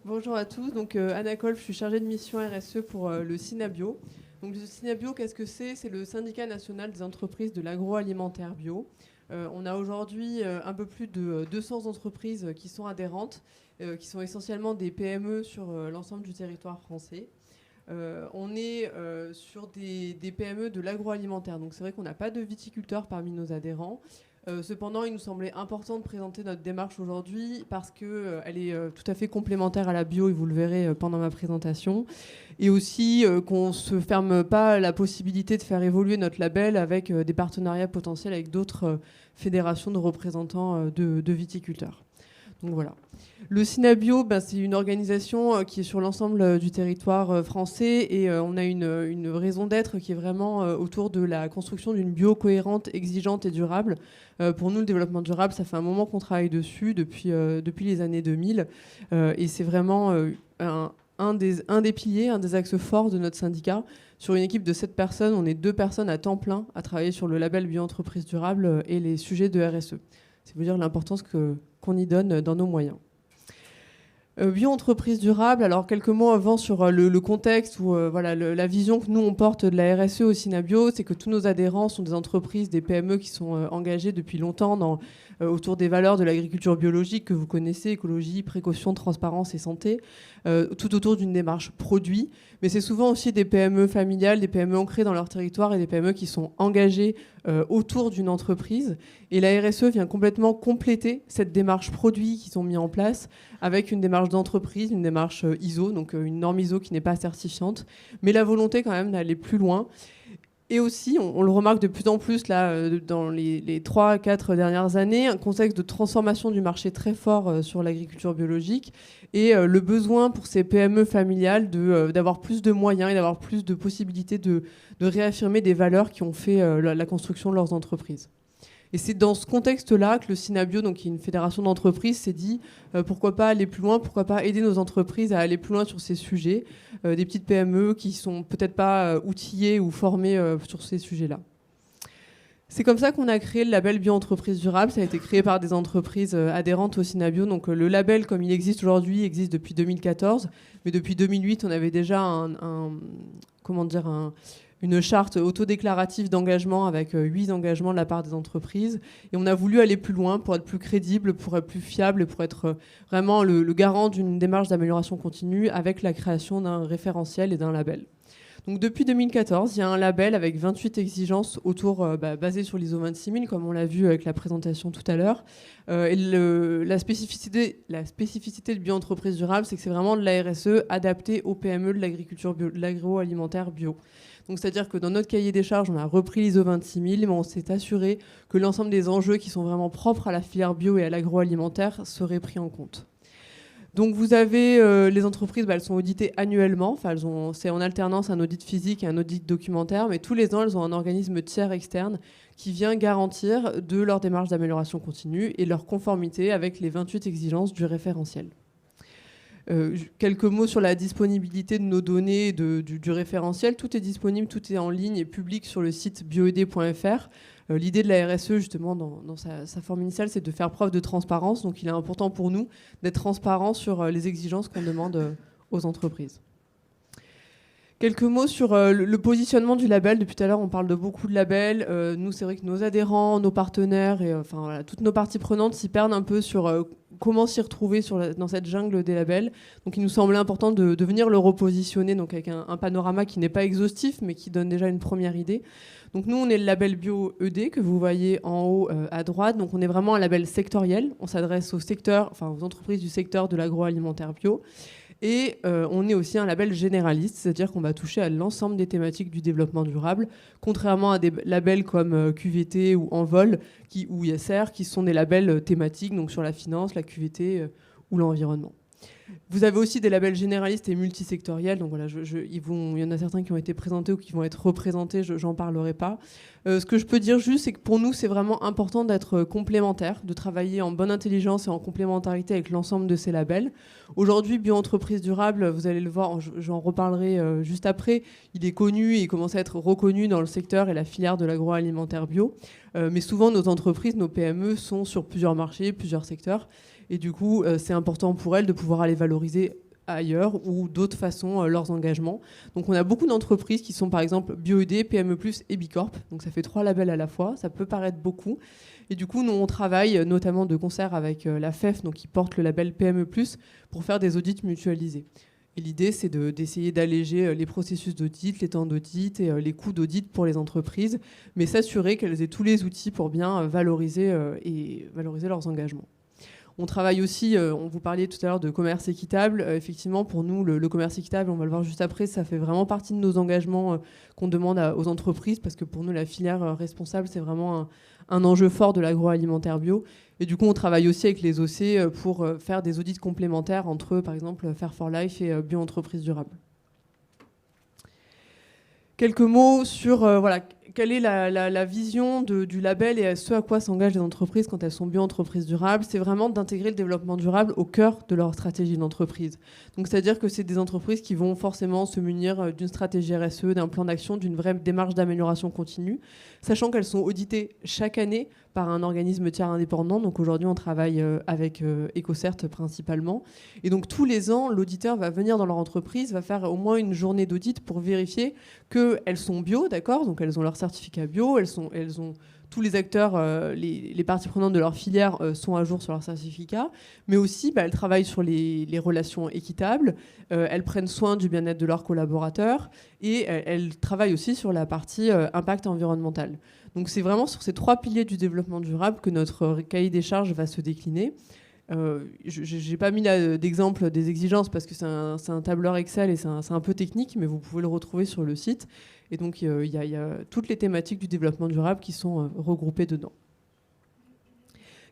Bonjour à tous, donc Anna Kolf, je suis chargée de mission RSE pour le Synabio. Donc le Synabio, qu'est-ce que c'est? C'est le syndicat national des entreprises de l'agroalimentaire bio. On a aujourd'hui un peu plus de 200 entreprises qui sont adhérentes, qui sont essentiellement des PME sur l'ensemble du territoire français. On est sur des PME de l'agroalimentaire, donc c'est vrai qu'on n'a pas de viticulteurs parmi nos adhérents. Cependant, il nous semblait important de présenter notre démarche aujourd'hui parce qu'elle est tout à fait complémentaire à la bio, et vous le verrez pendant ma présentation. Et aussi qu'on ne se ferme pas la possibilité de faire évoluer notre label avec des partenariats potentiels avec d'autres fédérations de représentants de viticulteurs. Donc voilà. Le Synabio, c'est une organisation qui est sur l'ensemble du territoire français et on a une raison d'être qui est vraiment autour de la construction d'une bio cohérente, exigeante et durable. Pour nous, le développement durable, ça fait un moment qu'on travaille dessus, depuis les années 2000. Et c'est vraiment un des piliers, un des axes forts de notre syndicat. Sur une équipe de 7 personnes, on est 2 personnes à temps plein à travailler sur le label bio-entreprise durable et les sujets de RSE. C'est vous dire l'importance qu'on y donne dans nos moyens. Bio-entreprise durable, alors quelques mots avant sur le contexte ou la vision que nous on porte de la RSE au Synabio, c'est que tous nos adhérents sont des entreprises, des PME qui sont engagées depuis longtemps autour des valeurs de l'agriculture biologique que vous connaissez, écologie, précaution, transparence et santé, tout autour d'une démarche produit. Mais c'est souvent aussi des PME familiales, des PME ancrées dans leur territoire et des PME qui sont engagées autour d'une entreprise. Et la RSE vient complètement compléter cette démarche produit qu'ils ont mis en place avec une démarche d'entreprise, une démarche ISO, donc une norme ISO qui n'est pas certifiante, mais la volonté quand même d'aller plus loin. Et aussi, on le remarque de plus en plus là, dans les 3-4 dernières années, un contexte de transformation du marché très fort sur l'agriculture biologique et le besoin pour ces PME familiales d'avoir plus de moyens et d'avoir plus de possibilités de réaffirmer des valeurs qui ont fait la construction de leurs entreprises. Et c'est dans ce contexte-là que le Synabio, donc, qui est une fédération d'entreprises, s'est dit pourquoi pas aller plus loin, pourquoi pas aider nos entreprises à aller plus loin sur ces sujets, des petites PME qui sont peut-être pas outillées ou formées sur ces sujets-là. C'est comme ça qu'on a créé le label Bio-entreprise durable. Ça a été créé par des entreprises adhérentes au Synabio. Donc le label, comme il existe aujourd'hui, existe depuis 2014. Mais depuis 2008, on avait déjà une charte autodéclarative d'engagement avec 8 engagements de la part des entreprises. Et on a voulu aller plus loin pour être plus crédible, pour être plus fiable, pour être vraiment le garant d'une démarche d'amélioration continue avec la création d'un référentiel et d'un label. Donc depuis 2014, il y a un label avec 28 exigences autour, basées sur l'ISO 26000, comme on l'a vu avec la présentation tout à l'heure. Et la spécificité de bio-entreprise durable, c'est que c'est vraiment de la RSE adaptée aux PME de l'agriculture bio, de l'agroalimentaire bio. Donc c'est-à-dire que dans notre cahier des charges, on a repris l'ISO 26000, mais on s'est assuré que l'ensemble des enjeux qui sont vraiment propres à la filière bio et à l'agroalimentaire seraient pris en compte. Donc vous avez les entreprises, elles sont auditées annuellement. Enfin, c'est en alternance un audit physique et un audit documentaire, mais tous les ans, elles ont un organisme tiers externe qui vient garantir de leur démarche d'amélioration continue et leur conformité avec les 28 exigences du référentiel. Quelques mots sur la disponibilité de nos données du référentiel. Tout est disponible, tout est en ligne et public sur le site bioed.fr. L'idée de la RSE, justement, dans sa forme initiale, c'est de faire preuve de transparence. Donc il est important pour nous d'être transparent sur les exigences qu'on demande aux entreprises. Quelques mots sur le positionnement du label. Depuis tout à l'heure, on parle de beaucoup de labels. Nous, c'est vrai que nos adhérents, nos partenaires et toutes nos parties prenantes s'y perdent un peu sur comment s'y retrouver dans cette jungle des labels. Donc il nous semblait important de venir le repositionner donc avec un panorama qui n'est pas exhaustif, mais qui donne déjà une première idée. Donc nous, on est le label Bio ED que vous voyez en haut à droite. Donc on est vraiment un label sectoriel. On s'adresse aux entreprises du secteur de l'agroalimentaire bio. Et on est aussi un label généraliste, c'est-à-dire qu'on va toucher à l'ensemble des thématiques du développement durable, contrairement à des labels comme QVT ou Envol ou ISR, qui sont des labels thématiques, donc sur la finance, la QVT ou l'environnement. Vous avez aussi des labels généralistes et multisectoriels. Donc voilà, il y en a certains qui ont été présentés ou qui vont être représentés, j'en parlerai pas. Ce que je peux dire juste, c'est que pour nous, c'est vraiment important d'être complémentaire, de travailler en bonne intelligence et en complémentarité avec l'ensemble de ces labels. Aujourd'hui, Bio-entreprise durable, vous allez le voir, j'en reparlerai juste après, il est connu et il commence à être reconnu dans le secteur et la filière de l'agroalimentaire bio. Mais souvent, nos entreprises, nos PME sont sur plusieurs marchés, plusieurs secteurs. Et du coup, c'est important pour elles de pouvoir aller valoriser ailleurs ou d'autres façons leurs engagements. Donc on a beaucoup d'entreprises qui sont par exemple BioED, PME+, et Bicorp. Donc ça fait 3 labels à la fois, ça peut paraître beaucoup. Et du coup, nous, on travaille notamment de concert avec la FEF, donc qui porte le label PME+, pour faire des audits mutualisés. Et l'idée, c'est d'essayer d'alléger les processus d'audit, les temps d'audit et les coûts d'audit pour les entreprises, mais s'assurer qu'elles aient tous les outils pour bien valoriser leurs engagements. On travaille aussi, on vous parlait tout à l'heure de commerce équitable. Effectivement, pour nous, le commerce équitable, on va le voir juste après, ça fait vraiment partie de nos engagements qu'on demande aux entreprises, parce que pour nous, la filière responsable, c'est vraiment un enjeu fort de l'agroalimentaire bio. Et du coup, on travaille aussi avec les OC pour faire des audits complémentaires entre, par exemple, Fair for Life et Bio-entreprise durable. Quelques mots sur quelle est la vision du label et ce à quoi s'engagent les entreprises quand elles sont bio-entreprises durables. C'est vraiment d'intégrer le développement durable au cœur de leur stratégie d'entreprise. Donc, c'est-à-dire que c'est des entreprises qui vont forcément se munir d'une stratégie RSE, d'un plan d'action, d'une vraie démarche d'amélioration continue, sachant qu'elles sont auditées chaque année par un organisme tiers indépendant. Donc aujourd'hui, on travaille avec EcoCert principalement. Et donc tous les ans, l'auditeur va venir dans leur entreprise, va faire au moins une journée d'audit pour vérifier qu'elles sont bio, d'accord ? Donc elles ont leur certificat bio, elles ont tous les acteurs, les parties prenantes de leur filière sont à jour sur leur certificat, mais aussi elles travaillent sur les relations équitables, elles prennent soin du bien-être de leurs collaborateurs et elles travaillent aussi sur la partie impact environnemental. Donc c'est vraiment sur ces 3 piliers du développement durable que notre cahier des charges va se décliner. Je n'ai pas mis d'exemple des exigences parce que c'est un tableur Excel et c'est un peu technique, mais vous pouvez le retrouver sur le site. Et donc il y a toutes les thématiques du développement durable qui sont regroupées dedans.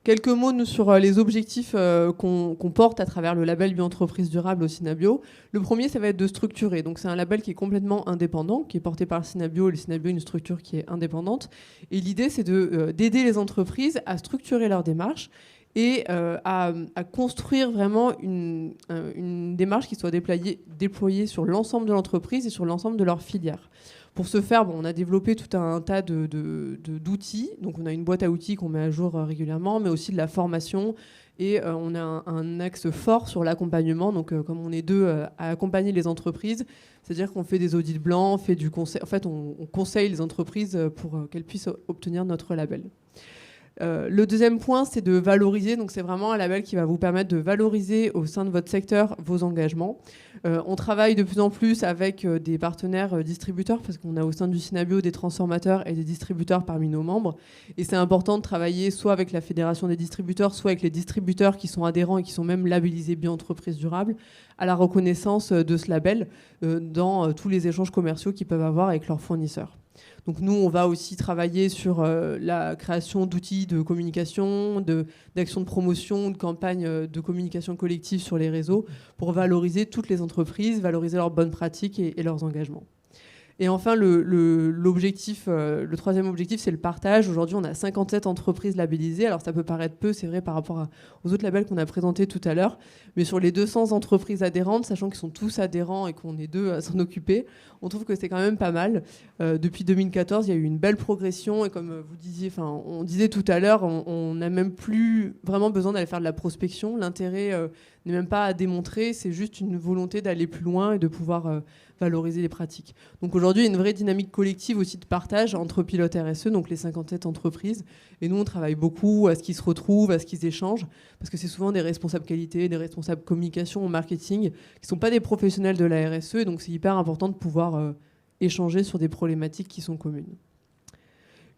Quelques mots sur les objectifs qu'on porte à travers le label Bio-entreprise durable au Synabio. Le premier, ça va être de structurer. Donc c'est un label qui est complètement indépendant, qui est porté par le Synabio. Le Synabio est une structure qui est indépendante. Et l'idée, c'est d'aider les entreprises à structurer leur démarche et à construire vraiment une démarche qui soit déployée sur l'ensemble de l'entreprise et sur l'ensemble de leur filière. Pour ce faire, on a développé tout un tas d'outils. Donc on a une boîte à outils qu'on met à jour régulièrement, mais aussi de la formation. Et on a un axe fort sur l'accompagnement. Donc comme on est 2 à accompagner les entreprises, c'est-à-dire qu'on fait des audits blancs, on fait du conseil. En fait, on conseille les entreprises pour qu'elles puissent obtenir notre label. Le deuxième point, c'est de valoriser. Donc, c'est vraiment un label qui va vous permettre de valoriser au sein de votre secteur vos engagements. On travaille de plus en plus avec des partenaires distributeurs parce qu'on a au sein du Synabio des transformateurs et des distributeurs parmi nos membres. Et c'est important de travailler soit avec la Fédération des distributeurs, soit avec les distributeurs qui sont adhérents et qui sont même labellisés Bio-entreprise durable à la reconnaissance de ce label dans tous les échanges commerciaux qu'ils peuvent avoir avec leurs fournisseurs. Donc nous, on va aussi travailler sur la création d'outils de communication, d'actions de promotion, de campagnes de communication collective sur les réseaux pour valoriser toutes les entreprises, valoriser leurs bonnes pratiques et leurs engagements. Et enfin, le troisième objectif, c'est le partage. Aujourd'hui, on a 57 entreprises labellisées. Alors, ça peut paraître peu, c'est vrai, par rapport aux autres labels qu'on a présentés tout à l'heure. Mais sur les 200 entreprises adhérentes, sachant qu'ils sont tous adhérents et qu'on est 2 à s'en occuper, on trouve que c'est quand même pas mal. Depuis 2014, il y a eu une belle progression. Et comme vous disiez, on disait tout à l'heure, on n'a même plus vraiment besoin d'aller faire de la prospection. L'intérêt n'est même pas à démontrer. C'est juste une volonté d'aller plus loin et de pouvoir valoriser les pratiques. Donc aujourd'hui, il y a une vraie dynamique collective aussi de partage entre pilotes RSE, donc les 57 entreprises. Et nous, on travaille beaucoup à ce qu'ils se retrouvent, à ce qu'ils échangent, parce que c'est souvent des responsables qualité, des responsables communication ou marketing, qui ne sont pas des professionnels de la RSE. Et donc c'est hyper important de pouvoir échanger sur des problématiques qui sont communes.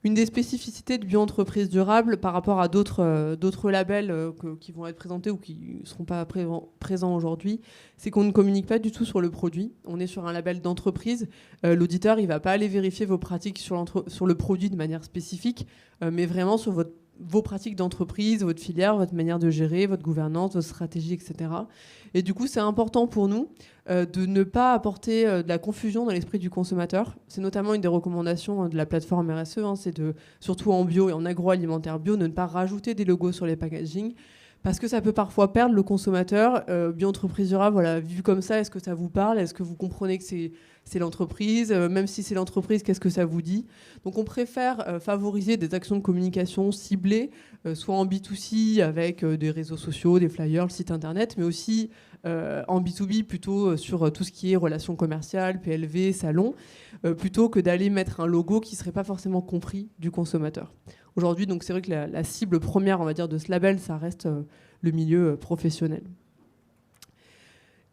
Une des spécificités de Bio-entreprise durable par rapport à d'autres labels qui vont être présentés ou qui ne seront pas présents aujourd'hui, c'est qu'on ne communique pas du tout sur le produit. On est sur un label d'entreprise. L'auditeur, il ne va pas aller vérifier vos pratiques sur le produit de manière spécifique, mais vraiment sur vos pratiques d'entreprise, votre filière, votre manière de gérer, votre gouvernance, votre stratégie, etc. Et du coup, c'est important pour nous de ne pas apporter de la confusion dans l'esprit du consommateur. C'est notamment une des recommandations de la plateforme RSE, c'est surtout en bio et en agroalimentaire bio, de ne pas rajouter des logos sur les packaging, parce que ça peut parfois perdre le consommateur. Bio-entreprise durable, voilà, vu comme ça, est-ce que ça vous parle? Est-ce que vous comprenez que c'est l'entreprise? Même si c'est l'entreprise, qu'est-ce que ça vous dit? Donc on préfère favoriser des actions de communication ciblées, soit en B2C avec des réseaux sociaux, des flyers, le site internet, mais aussi en B2B plutôt sur tout ce qui est relations commerciales, PLV, salon, plutôt que d'aller mettre un logo qui ne serait pas forcément compris du consommateur. Aujourd'hui, donc c'est vrai que la cible première, on va dire, de ce label, ça reste le milieu professionnel.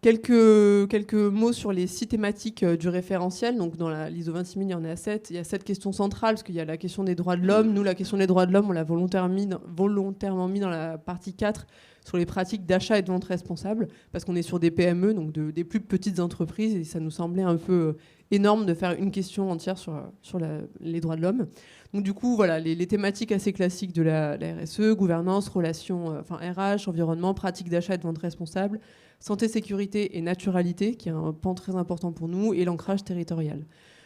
Quelques mots sur les 6 thématiques du référentiel. Donc dans l'ISO 26000, il y en a 7. Il y a 7 questions centrales, parce qu'il y a la question des droits de l'homme. Nous, la question des droits de l'homme, on l'a volontairement mis dans la partie 4 sur les pratiques d'achat et de vente responsables, parce qu'on est sur des PME, donc des plus petites entreprises, et ça nous semblait un peu énorme de faire une question entière sur les droits de l'homme. Donc du coup, voilà, les thématiques assez classiques de la RSE, gouvernance, relations, RH, environnement, pratiques d'achat et de vente responsables, santé, sécurité et naturalité, qui est un pan très important pour nous, et l'ancrage territorial.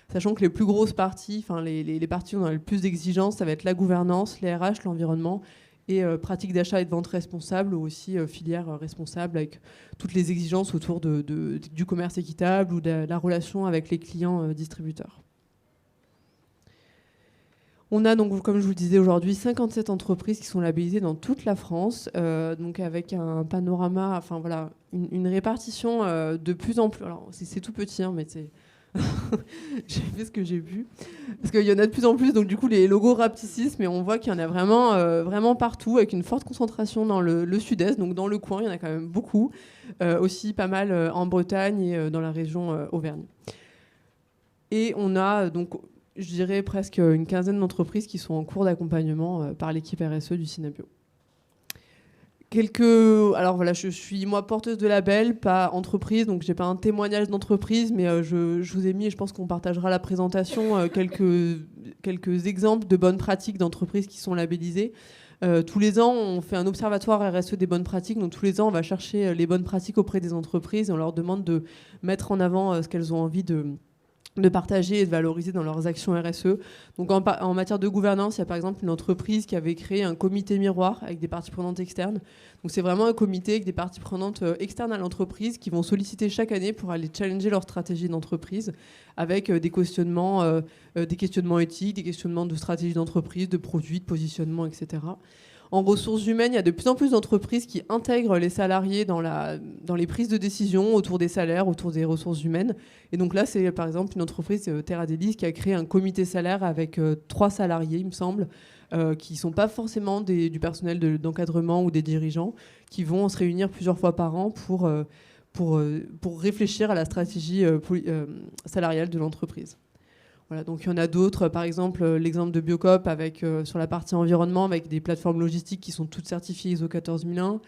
Sachant que les plus grosses parties, les parties où on a le plus d'exigences, ça va être la gouvernance, les RH, l'environnement, et pratiques d'achat et de vente responsables, ou aussi filière responsable, avec toutes les exigences autour du commerce équitable ou de la relation avec les clients distributeurs. On a donc, comme je vous le disais aujourd'hui, 57 entreprises qui sont labellisées dans toute la France, donc avec un panorama, une répartition de plus en plus. Alors c'est tout petit, mais c'est j'ai fait ce que j'ai pu, parce qu'il y en a de plus en plus, donc du coup les logos rapetissent, mais on voit qu'il y en a vraiment partout, avec une forte concentration dans le sud-est, donc dans le coin, il y en a quand même beaucoup, aussi pas mal en Bretagne et dans la région Auvergne. Et on a donc, je dirais, presque une quinzaine d'entreprises qui sont en cours d'accompagnement par l'équipe RSE du Synabio. Alors voilà, je suis moi porteuse de label, pas entreprise, donc j'ai pas un témoignage d'entreprise, mais je vous ai mis, et je pense qu'on partagera la présentation, quelques exemples de bonnes pratiques d'entreprises qui sont labellisées. Tous les ans, on fait un observatoire RSE des bonnes pratiques, donc tous les ans, on va chercher les bonnes pratiques auprès des entreprises et on leur demande de mettre en avant ce qu'elles ont envie de partager et de valoriser dans leurs actions RSE. Donc en matière de gouvernance, il y a par exemple une entreprise qui avait créé un comité miroir avec des parties prenantes externes. Donc c'est vraiment un comité avec des parties prenantes externes à l'entreprise qui vont solliciter chaque année pour aller challenger leur stratégie d'entreprise avec des questionnements éthiques, des questionnements de stratégie d'entreprise, de produits, de positionnement, etc. En ressources humaines, il y a de plus en plus d'entreprises qui intègrent les salariés dans les prises de décision autour des salaires, autour des ressources humaines. Et donc là, c'est par exemple une entreprise, Terra Delis, qui a créé un comité salaire avec 3 salariés, il me semble, qui ne sont pas forcément du personnel d'encadrement ou des dirigeants, qui vont se réunir plusieurs fois par an pour réfléchir à la stratégie salariale de l'entreprise. Voilà, donc il y en a d'autres, par exemple l'exemple de Biocop sur la partie environnement avec des plateformes logistiques qui sont toutes certifiées ISO 14001,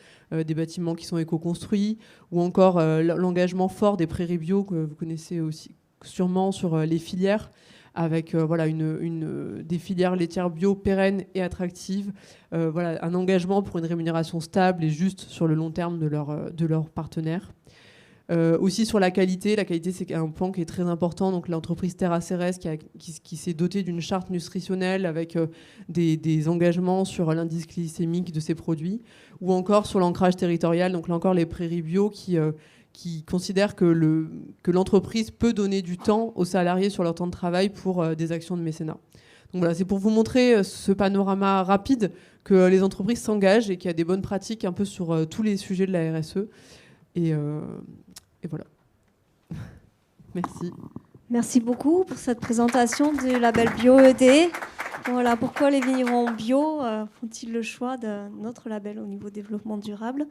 des bâtiments qui sont éco-construits, ou encore l'engagement fort des prairies bio que vous connaissez aussi sûrement sur les filières, avec des filières laitières bio pérennes et attractives, un engagement pour une rémunération stable et juste sur le long terme de leurs partenaires. Aussi sur la qualité c'est un point qui est très important. Donc l'entreprise Terra Ceres qui s'est dotée d'une charte nutritionnelle avec des engagements sur l'indice glycémique de ses produits, ou encore sur l'ancrage territorial. Donc là encore les prairies bio qui considèrent que l'entreprise peut donner du temps aux salariés sur leur temps de travail pour des actions de mécénat. Donc voilà, c'est pour vous montrer ce panorama rapide que les entreprises s'engagent et qu'il y a des bonnes pratiques un peu sur tous les sujets de la RSE. Et voilà. Merci. Merci beaucoup pour cette présentation du label Bio-ED. Voilà, pourquoi les vignerons bio font-ils le choix de notre label au niveau développement durable?